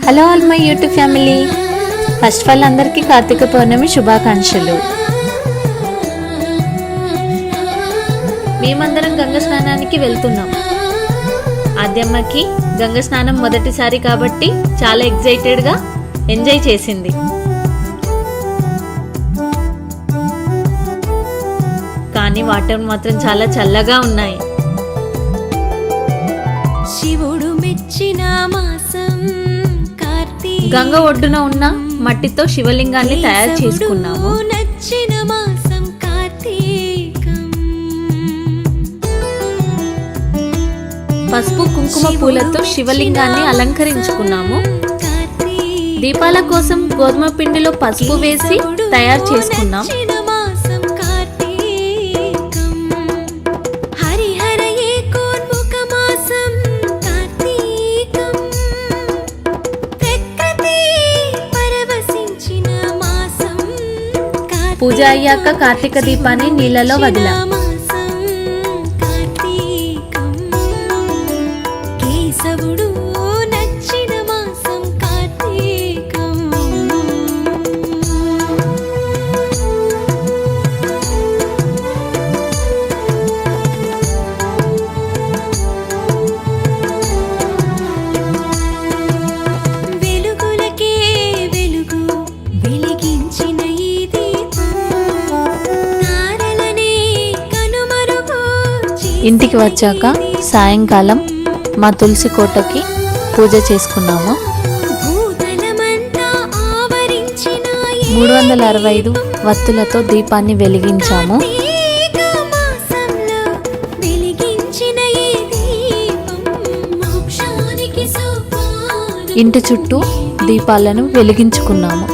Hello all my YouTube family, first of all అందరికీ కార్తీక పౌర్ణమి శుభాకాంక్షలు. మేమందరం గంగ స్నానానికి వెళ్తున్నాం. ఆద్యమ్మకి గంగ స్నానం మొదటిసారి కాబట్టి చాలా ఎక్సైటెడ్గా ఎంజాయ్ చేసింది. కానీ వాటర్ మాత్రం చాలా చల్లగా ఉన్నాయి. శివుడు మెచ్చిన మాసం కార్తీక. గంగ ఒడ్డున ఉన్న మట్టితో శివలింగాన్ని తయారు చేసుకున్నాము. నచ్చిన మాసం కార్తీకం. పసుపు కుంకుమ పూలతో శివలింగాన్ని అలంకరించుకున్నాము. దీపాల కోసం గోధుమ పిండిలో పసుపు వేసి తయారు చేసుకున్నాం. పూజ అయ్యాక కార్తీక దీపాన్ని నీళ్ళలో వదిలా. ఇంటికి వచ్చాక సాయంకాలం మా తులసి కోటకి పూజ చేసుకున్నాము. 365 వత్తులతో దీపాన్ని వెలిగించాము. ఇంటి చుట్టూ దీపాలను వెలిగించుకున్నాము.